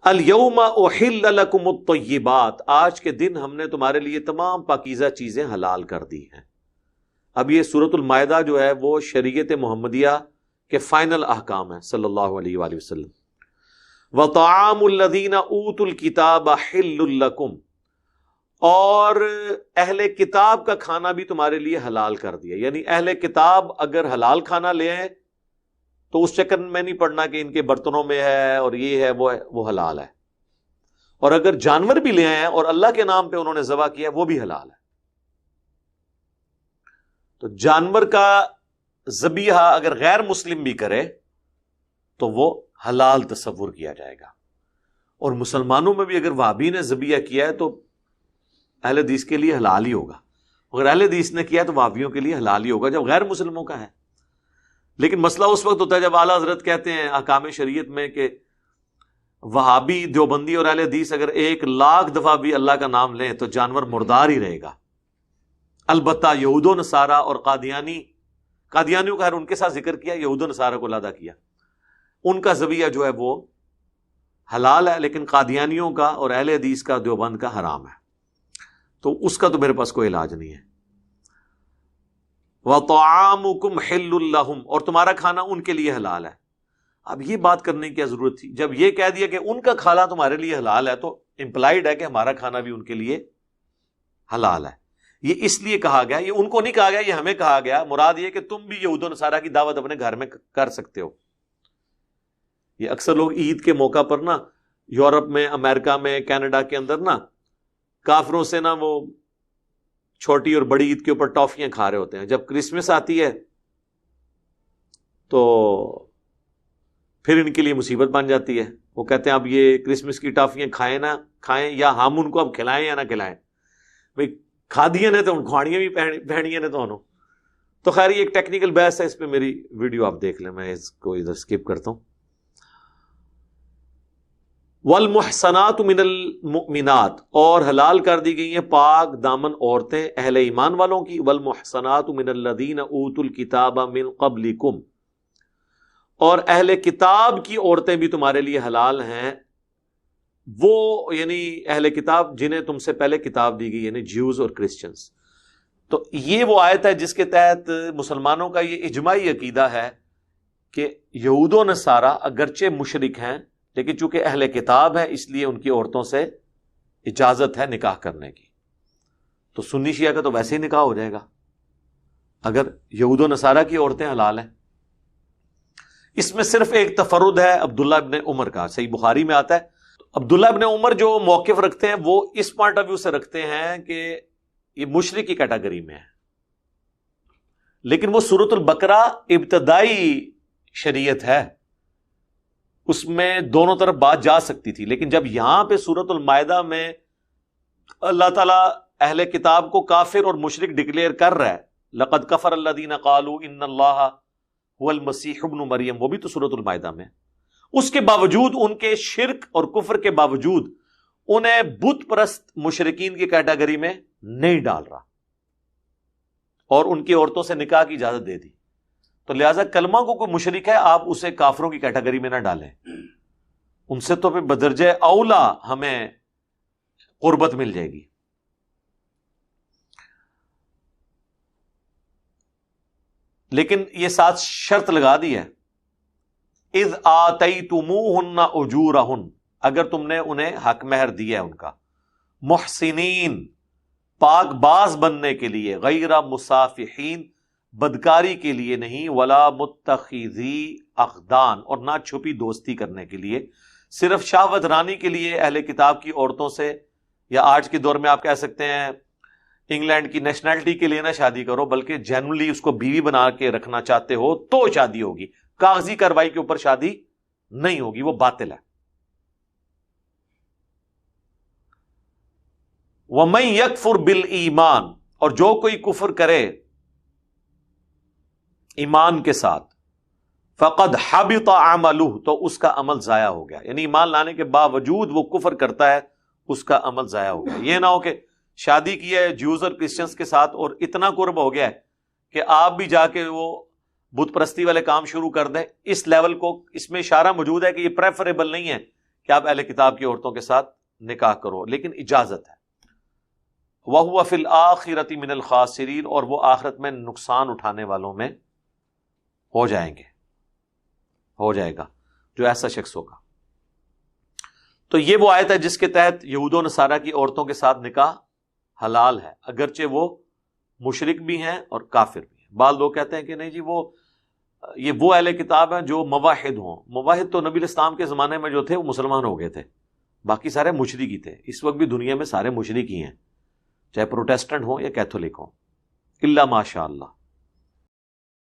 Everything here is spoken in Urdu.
الیوم احل لکم الطیبات، آج کے دن ہم نے تمہارے لیے تمام پاکیزہ چیزیں حلال کر دی ہیں۔ اب یہ سورۃ المائدہ جو ہے وہ شریعت محمدیہ کے فائنل احکام ہیں صلی اللہ علیہ وآلہ وسلم۔ وطعام الذین اوتوا الکتاب حل لکم، اور اہل کتاب کا کھانا بھی تمہارے لیے حلال کر دیا، یعنی اہل کتاب اگر حلال کھانا لے آئیں تو اس چکر میں نہیں پڑنا کہ ان کے برتنوں میں ہے اور یہ ہے وہ حلال ہے، اور اگر جانور بھی لے آئے اور اللہ کے نام پہ انہوں نے ذبح کیا وہ بھی حلال ہے۔ تو جانور کا ذبیحہ اگر غیر مسلم بھی کرے تو وہ حلال تصور کیا جائے گا، اور مسلمانوں میں بھی اگر وہابی نے ذبیحہ کیا ہے تو اہل حدیث کے لیے حلال ہی ہوگا، اگر اہل حدیث نے کیا تو وہابیوں کے لیے حلال ہی ہوگا جب غیر مسلموں کا ہے۔ لیکن مسئلہ اس وقت ہوتا ہے جب اعلیٰ حضرت کہتے ہیں احکام شریعت میں کہ وہابی، دیوبندی اور اہل حدیث اگر 1,00,000 دفعہ بھی اللہ کا نام لیں تو جانور مردار ہی رہے گا۔ البتہ یہود و نصارہ اور قادیانیوں کا ان کے ساتھ ذکر کیا، یہود و نصارہ کو علیحدہ کیا، ان کا ذبیحہ جو ہے وہ حلال ہے، لیکن قادیانیوں کا اور اہل حدیث کا، دیوبند کا حرام ہے، تو اس کا تو میرے پاس کوئی علاج نہیں ہے۔ وَطَعَامُكُمْ حِلٌّ لَّهُمْ، اور تمہارا کھانا ان کے لیے حلال ہے۔ اب یہ بات کرنے کی کیا ضرورت تھی؟ جب یہ کہہ دیا کہ ان کا کھانا تمہارے لیے حلال ہے تو امپلائڈ ہے کہ ہمارا کھانا بھی ان کے لیے حلال ہے۔ یہ اس لیے کہا گیا، یہ ان کو نہیں کہا گیا، یہ ہمیں کہا گیا۔ مراد یہ کہ تم بھی یہود و نصارہ کی دعوت اپنے گھر میں کر سکتے ہو۔ یہ اکثر لوگ عید کے موقع پر نا یورپ میں، امریکہ میں، کینیڈا کے اندر نا کافروں سے نا وہ چھوٹی اور بڑی عید کے اوپر ٹافیاں کھا رہے ہوتے ہیں۔ جب کرسمس آتی ہے تو پھر ان کے لیے مصیبت بن جاتی ہے، وہ کہتے ہیں اب یہ کرسمس کی ٹافیاں کھائیں نہ کھائیں، یا ہم ان کو اب کھلائیں یا نہ کھلائیں، بھئی کھا دیے نے تو کھاڑیاں بھی پہنیاں نے تو انہوں۔ تو خیر یہ ایک ٹیکنیکل بحث ہے، اس پہ میری ویڈیو آپ دیکھ لیں، میں اس کو ادھر سکپ کرتا ہوں۔ والمحصنات من المؤمنات، اور حلال کر دی گئی ہیں پاک دامن عورتیں اہل ایمان والوں کی۔ والمحصنات من الذین اوتوا الکتاب من قبلکم، اور اہل کتاب کی عورتیں بھی تمہارے لیے حلال ہیں، وہ یعنی اہل کتاب جنہیں تم سے پہلے کتاب دی گئی، یعنی جیوز اور کرسچنز۔ تو یہ وہ آیت ہے جس کے تحت مسلمانوں کا یہ اجماعی عقیدہ ہے کہ یہود و نصارہ اگرچہ مشرک ہیں لیکن چونکہ اہل کتاب ہے اس لیے ان کی عورتوں سے اجازت ہے نکاح کرنے کی۔ تو سنی شیعہ کا تو ویسے ہی نکاح ہو جائے گا اگر یہود و نصارہ کی عورتیں حلال ہیں۔ اس میں صرف ایک تفرد ہے عبداللہ ابن عمر کا، صحیح بخاری میں آتا ہے۔ عبداللہ ابن عمر جو موقف رکھتے ہیں وہ اس پوائنٹ آف ویو سے رکھتے ہیں کہ یہ مشرک کی کیٹیگری میں ہے، لیکن وہ سورۃ البقرہ ابتدائی شریعت ہے، اس میں دونوں طرف بات جا سکتی تھی، لیکن جب یہاں پہ سورۃ المائدہ میں اللہ تعالیٰ اہل کتاب کو کافر اور مشرک ڈکلیئر کر رہا ہے، لقد کفر الذین قالوا ان اللہ هو المسیح ابن مریم، وہ بھی تو سورۃ المائدہ میں، اس کے باوجود ان کے شرک اور کفر کے باوجود انہیں بت پرست مشرکین کی کیٹیگری میں نہیں ڈال رہا اور ان کی عورتوں سے نکاح کی اجازت دے دی۔ تو لہٰذا کلمہ کو کوئی مشرک ہے آپ اسے کافروں کی کیٹیگری میں نہ ڈالیں، ان سے تو پھر بدرجہ اولا ہمیں قربت مل جائے گی۔ لیکن یہ ساتھ شرط لگا دی ہے، اذ آتیتموہن اجورہن، اگر تم نے انہیں حق مہر دیا ہے ان کا، محسنین پاک باز بننے کے لیے، غیر مصافحین بدکاری کے لیے نہیں، ولا متخذی اخدان اور نہ چھپی دوستی کرنے کے لیے، صرف شہوت رانی کے لیے اہل کتاب کی عورتوں سے، یا آج کے دور میں آپ کہہ سکتے ہیں انگلینڈ کی نیشنلٹی کے لیے نہ شادی کرو، بلکہ جنرلی اس کو بیوی بنا کے رکھنا چاہتے ہو تو شادی ہوگی، کاغذی کارروائی کے اوپر شادی نہیں ہوگی، وہ باطل ہے۔ وَمَن يَكْفُرْ بِالْإِيمَانِ، اور جو کوئی کفر کرے ایمان کے ساتھ، فَقَدْ حَبِطَ عَمَلُهُ، تو اس کا عمل ضائع ہو گیا، یعنی ایمان لانے کے باوجود وہ کفر کرتا ہے اس کا عمل ضائع ہو گیا۔ یہ نہ ہو کہ شادی کی ہے جیوز اور کرسچنس کے ساتھ اور اتنا قرب ہو گیا ہے کہ آپ بھی جا کے وہ بت پرستی والے کام شروع کر دیں، اس لیول کو، اس میں اشارہ موجود ہے کہ یہ پریفریبل نہیں ہے کہ آپ اہل کتاب کی عورتوں کے ساتھ نکاح کرو، لیکن اجازت ہے۔ وَهُوَ فِي الْآخِرَةِ مِنَ الْخَاسِرِينَ، اور وہ آخرت میں نقصان اٹھانے والوں میں ہو جائے گا جو ایسا شخص ہوگا۔ تو یہ وہ آیت ہے جس کے تحت یہود و نصارہ کی عورتوں کے ساتھ نکاح حلال ہے، اگرچہ وہ مشرک بھی ہیں اور کافر بھی ہیں۔ بعض لوگ کہتے ہیں کہ نہیں جی یہ وہ اہل کتاب ہیں جو موحد ہوں۔ موحد تو نبی الاسلام کے زمانے میں جو تھے وہ مسلمان ہو گئے تھے، باقی سارے مشرک ہی تھے۔ اس وقت بھی دنیا میں سارے مشرک ہی ہیں، چاہے پروٹیسٹنٹ ہوں یا کیتھولک ہوں، الا ماشاء اللہ۔